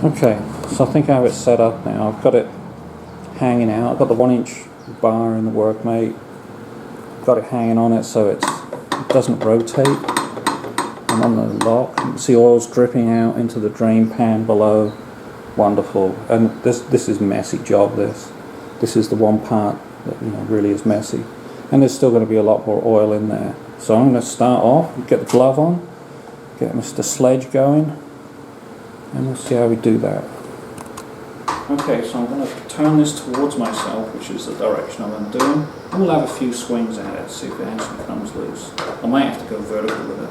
Okay, so I think I have it set up now. I've got it hanging out. I've got the 1-inch bar in the workmate. Got it hanging on it so it doesn't rotate. And on the lock, you can see oil's dripping out into the drain pan below. Wonderful. And this is a messy job. This is the one part that really is messy. And there's still going to be a lot more oil in there. So I'm going to start off, get the glove on, get Mr. Sledge going, and we'll see how we do that. Okay, so I'm going to turn this towards myself, which is the direction I'm doing. And we'll have a few swings at it, see if it actually comes loose. I might have to go vertical with it.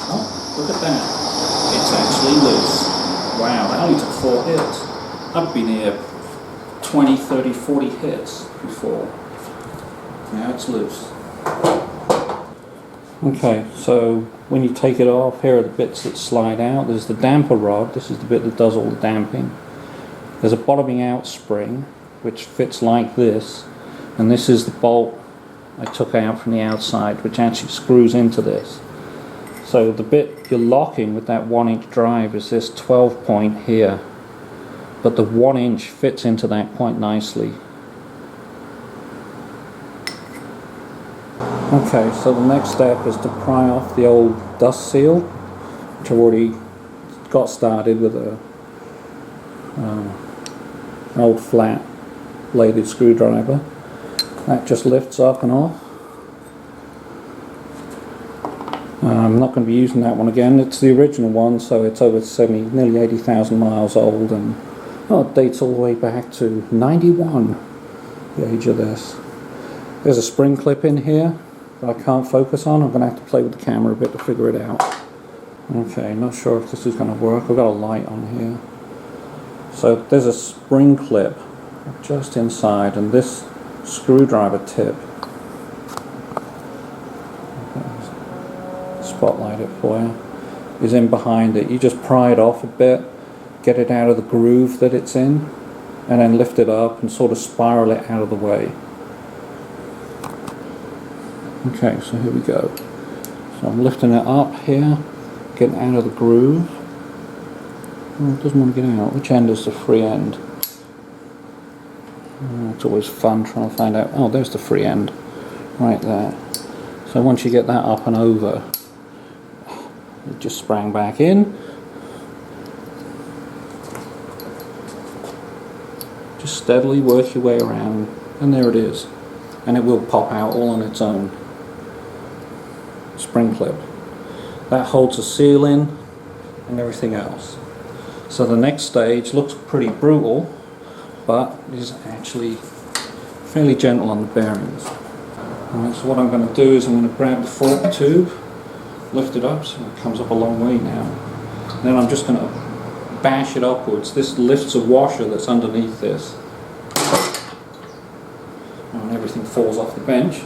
Oh, look at that. It's actually loose. Wow, that only took 4 hits. I've been here 20, 30, 40 hits before. Now it's loose. Okay, so when you take it off, here are the bits that slide out. There's the damper rod. This is the bit that does all the damping. There's a bottoming out spring, which fits like this. And this is the bolt I took out from the outside, which actually screws into this. So the bit you're locking with that 1-inch drive is this 12 point here. But the 1-inch fits into that quite nicely. Okay, so the next step is to pry off the old dust seal, which I've already got started with an old flat bladed screwdriver. That just lifts up and off. I'm not going to be using that one again. It's the original one, so it's over 70, nearly 80,000 miles old, and it dates all the way back to 91, the age of this. There's a spring clip in here that I can't focus on. I'm going to have to play with the camera a bit to figure it out. Okay, not sure if this is going to work. I've got a light on here. So there's a spring clip just inside, and this screwdriver tip, spotlight it for you, is in behind it. You just pry it off a bit, get it out of the groove that it's in, and then lift it up and sort of spiral it out of the way. Okay, so here we go. So I'm lifting it up here, getting out of the groove. Oh, it doesn't want to get out. Which end is the free end? Oh, it's always fun trying to find out. Oh, there's the free end, right there. So once you get that up and over, it just sprang back in. Just steadily work your way around, and there it is. And it will pop out all on its own. Spring clip. That holds the seal in and everything else. So the next stage looks pretty brutal, but is actually fairly gentle on the bearings. Alright, so what I'm going to do is I'm going to grab the fork tube, lift it up, so it comes up a long way now. And then I'm just going to bash it upwards. This lifts a washer that's underneath this. And everything falls off the bench,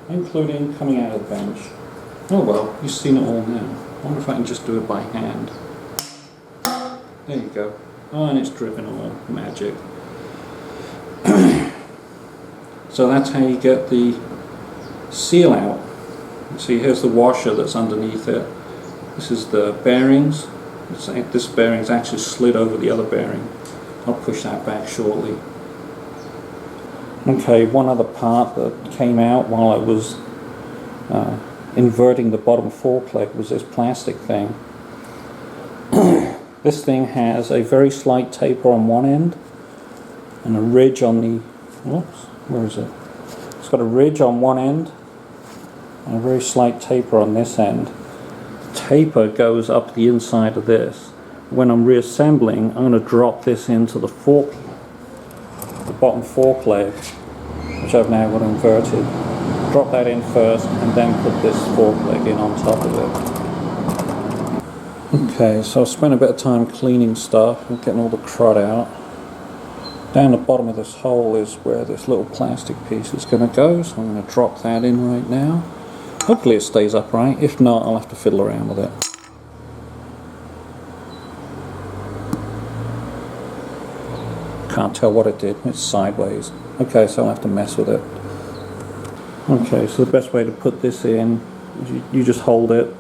including coming out of the bench. Oh well, you've seen it all now. I wonder if I can just do it by hand. There you go. Oh, and it's dripping oil. Magic. So that's how you get the seal out. See, here's the washer that's underneath it. This is the bearings. This bearing's actually slid over the other bearing. I'll push that back shortly. Okay, one other part that came out while I was inverting the bottom fork leg was this plastic thing. This thing has a very slight taper on one end and a ridge on the, whoops, where is it? It's got a ridge on one end and a very slight taper on this end. The taper goes up the inside of this. When I'm reassembling, I'm going to drop this into the fork, the bottom fork leg, which I've now got inverted. Drop that in first and then put this fork leg in on top of it. Okay, so I've spent a bit of time cleaning stuff and getting all the crud out. Down the bottom of this hole is where this little plastic piece is going to go, so I'm going to drop that in right now. Hopefully it stays upright. If not, I'll have to fiddle around with it. can't tell what it did. It's sideways. Okay, so I'll have to mess with it. Okay, so the best way to put this in is you just hold it,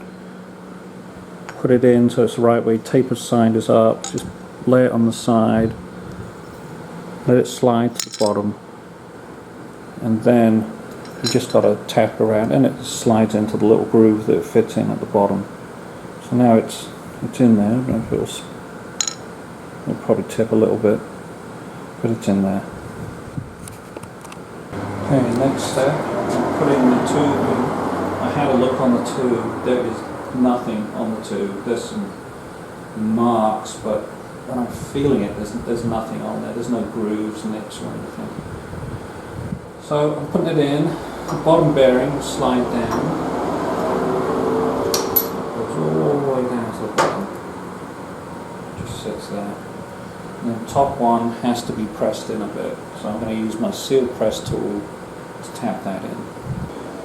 put it in so it's the right way, taper side up, just lay it on the side, let it slide to the bottom, and then you just got to tap around and it slides into the little groove that it fits in at the bottom. So now it's in there. I don't know if it'll probably tip a little bit, but it's in there. Okay, next step, putting the tube in. I had a look on the tube. There is nothing on the tube. There's some marks, but when I'm feeling it, there's nothing on there. There's no grooves, nicks or anything. So I'm putting it in. The bottom bearing will slide down. It goes all the way down to the bottom. Just sits there. And the top one has to be pressed in a bit. So I'm going to use my seal press tool to tap that in.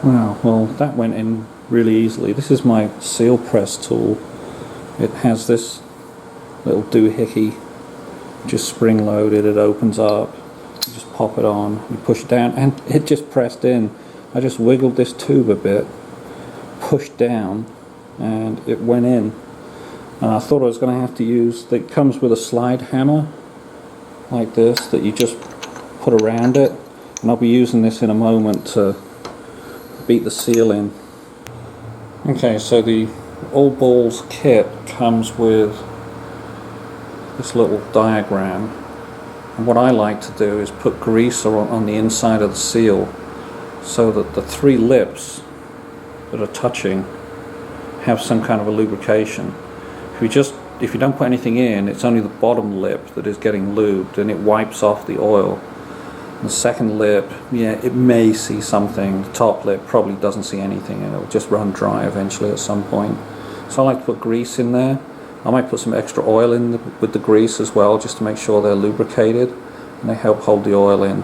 Wow, well that went in really easily. This is my seal press tool. It has this little doohickey, just spring loaded, it opens up, you just pop it on, you push it down, and it just pressed in. I just wiggled this tube a bit, pushed down, and it went in. And I thought I was going to have to use, it comes with a slide hammer like this that you just put around it, and I'll be using this in a moment to beat the seal in. Okay, so the All Balls kit comes with this little diagram, and what I like to do is put grease on the inside of the seal so that the three lips that are touching have some kind of a lubrication. If you don't put anything in, it's only the bottom lip that is getting lubed, and it wipes off the oil. The second lip, yeah, it may see something. The top lip probably doesn't see anything, and it'll just run dry eventually at some point. So I like to put grease in there. I might put some extra oil in with the grease as well, just to make sure they're lubricated, and they help hold the oil in.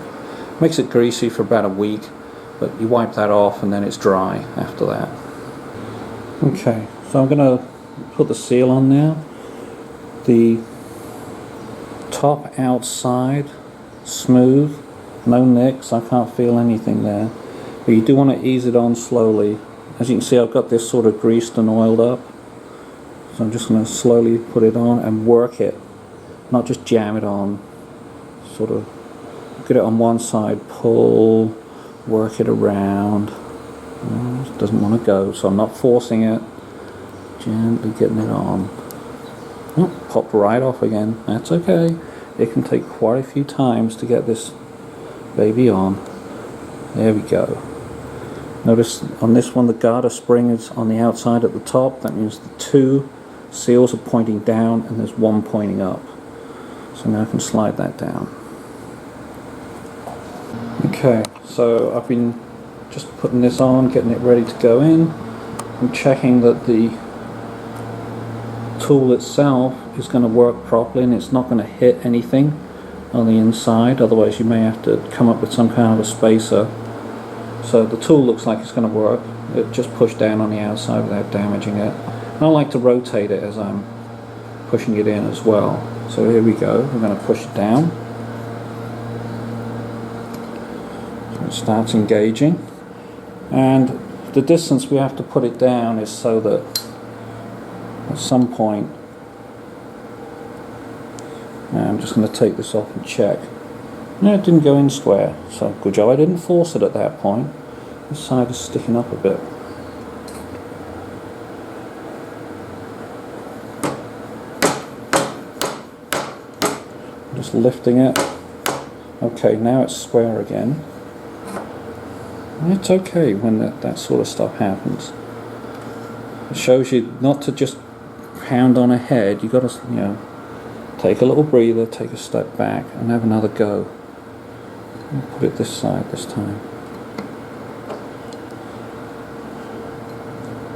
Makes it greasy for about a week, but you wipe that off and then it's dry after that. Okay, so I'm going to put the seal on now. The top outside, smooth, no nicks, I can't feel anything there. But you do want to ease it on slowly. As you can see, I've got this sort of greased and oiled up. So I'm just going to slowly put it on and work it, not just jam it on. Sort of get it on one side, pull, work it around. It doesn't want to go, so I'm not forcing it. Gently getting it on. Oh, popped right off again. That's okay. It can take quite a few times to get this baby on. There we go. Notice on this one the garter spring is on the outside at the top. That means the two seals are pointing down and there's one pointing up. So now I can slide that down. Okay, so I've been just putting this on, getting it ready to go in. I'm checking that the tool itself is going to work properly and it's not going to hit anything on the inside, otherwise you may have to come up with some kind of a spacer. So the tool looks like it's going to work. It just pushed down on the outside without damaging it. And I like to rotate it as I'm pushing it in as well. So here we go, we're going to push it down. So it starts engaging, and the distance we have to put it down is so that at some point, I'm just going to take this off and check. No, it didn't go in square, so good job I didn't force it at that point. This side is sticking up a bit. Just lifting it. Okay, now it's square again. It's okay when that sort of stuff happens. It shows you not to just pound on ahead. You've got to, take a little breather, take a step back, and have another go. I'll put it this side this time.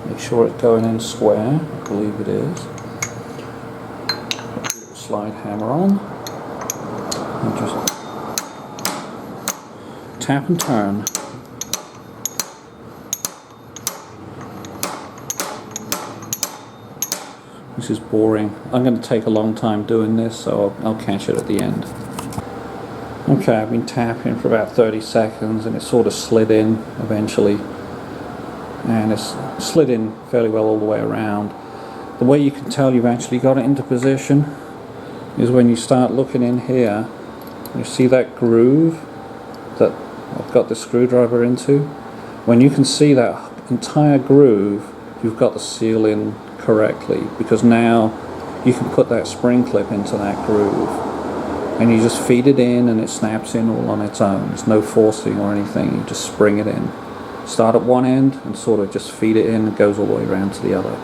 Make sure it's going in square. I believe it is. Put the little slide hammer on, and just tap and turn. This is boring. I'm going to take a long time doing this, so I'll catch it at the end. Okay, I've been tapping for about 30 seconds and it sort of slid in eventually. And it's slid in fairly well all the way around. The way you can tell you've actually got it into position is when you start looking in here. You see that groove that I've got the screwdriver into? When you can see that entire groove, you've got the seal in correctly, because now you can put that spring clip into that groove and you just feed it in and it snaps in all on its own. There's no forcing or anything, you just spring it in. Start at one end and sort of just feed it in, and it goes all the way around to the other.